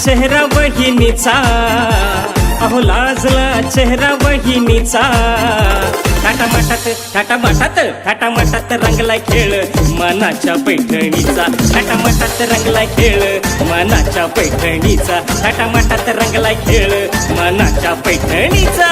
चेहरा वहिनीचा, अहो लाजला चेहरा वहिनीचा. थाटामाटात रंगलाय खेळ मनाच्या पैठणीचा. थाटामाटात रंगलाय खेळ मनाच्या पैठणीचा. थाटामाटात रंगलाय खेळ मनाच्या पैठणीचा.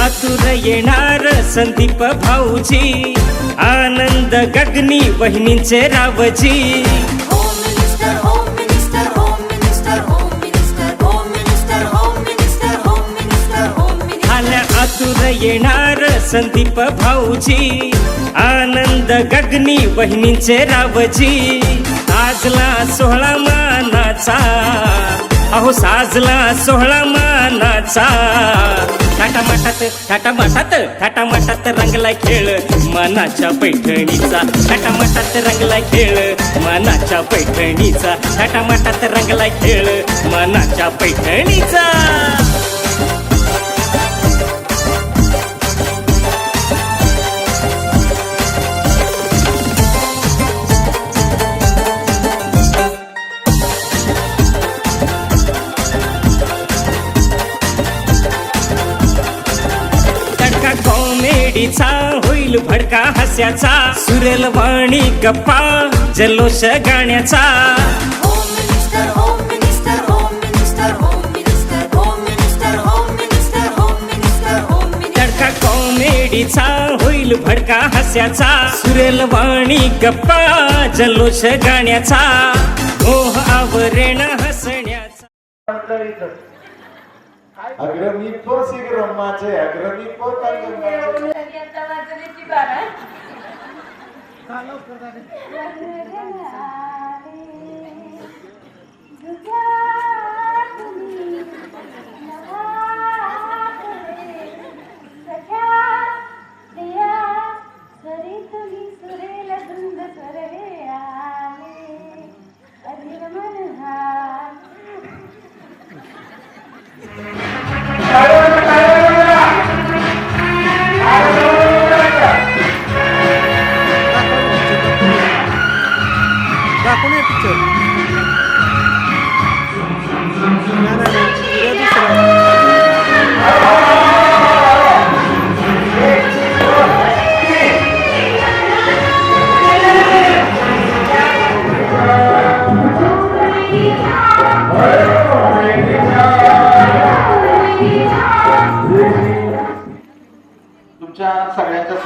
आतुर येणार संदीप भाऊजी, आनंद गगनी वहिनींचे रावजी. Home minister home minister home minister home minister home minister home minister home minister home minister. आल्या आतुर येणार संदीप भाऊजी, आनंद गगनी वहिनींचे रावजी. साजला सोहळा मानाचा, अहो साजला सोहळा मानाचा. थाटामाटात रंगलाय खेळ मनाच्या पैठणीचा. थाटामाटात रंगलाय खेळ मनाच्या पैठणीचा. थाटामाटात रंगलाय खेळ मनाच्या पैठणीचा. कॉमेडीचा होईल भडका हास्याचा, सुरेल वाणी गप्पा जल्लोष गाण्याचा. Home minister home minister home minister home minister home minister home minister home minister home minister. तडका कॉमेडीचा होईल भडका हास्याचा, सुरेल वाणी गप्पा जल्लोष गाण्याचा. मोह आवरेण हसण्याचा. अग्रमी तो शीघ्र माझे अग्रमी तो तुमच्या सगळ्यांच्या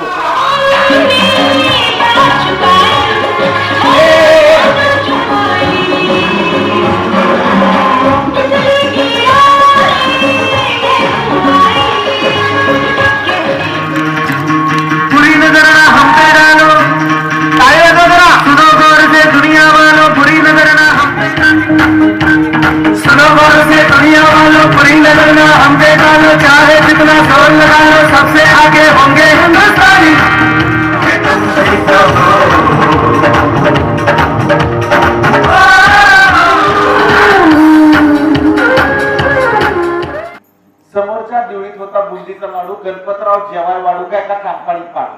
चाहे जितना जोर लगा लो सबसे आगे होंगे हिंदुस्तानी. समोरच्या दिवळीत होता बुंदीचा लाडू, गणपतराव जेवाय वाढू काय का कांपाळी पाड.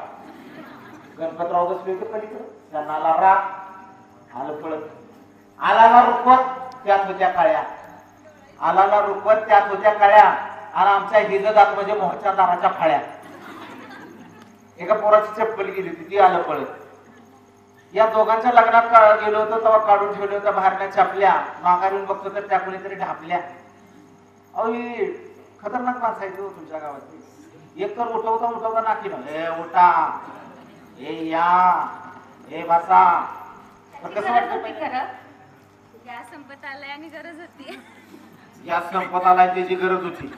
गणपतराव बसले होते पलीकडे, त्यांना आला राग, आलं पळत. आलाला रुपवत त्यात होत्या काळ्या, आलाला रुपवत त्यात होत्या काळ्या. आणि आमच्या हिजदात म्हणजे मोहच्या दाराच्या फाळ्या. एका पोराची चप्पल गेली होती, ती आलं पळत. या दोघांच्या लग्नात गेलो होतो तेव्हा काढून ठेवले होत्या बाहेरच्या चपल्या. माघारून बघतो तर त्या कोणीतरी ढापल्या. अहो खतरनाक माणसं आहेत तुमच्या गावात. एक तर उठवता नाकी ना, हे उठा, हे या, हे बसा. कसं वाटतं? गॅस संपत आलाय आणि गरज होती. गॅस संपत आलाय त्याची गरज होती.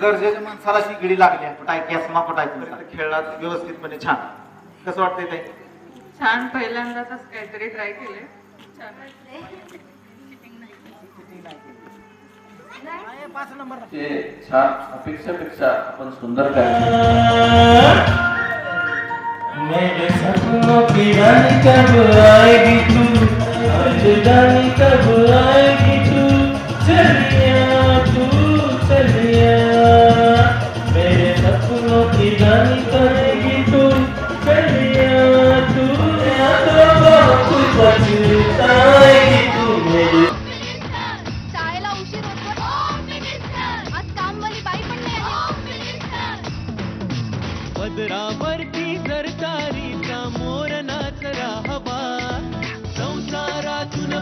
गरजेच्या माणसाला शिगडी लागल्या. कुठाय गॅस मा कुठाय खेळला व्यवस्थितपणे. छान. कसं वाटतंय ताई? छान. पहिल्यांदाच काहीतरी ट्राय केले. छान. अपेक्षापेक्षा आपण सुंदर काय. मेरे सपनों की रानी कब आएगी तू, राजधानी कब आएगी तू. उशीर होतोय. Home minister. आज कामवाली बाई पण नाही आली. Home minister. पदरावरती सरकारीचा मोर नाच राहावा, संसारातून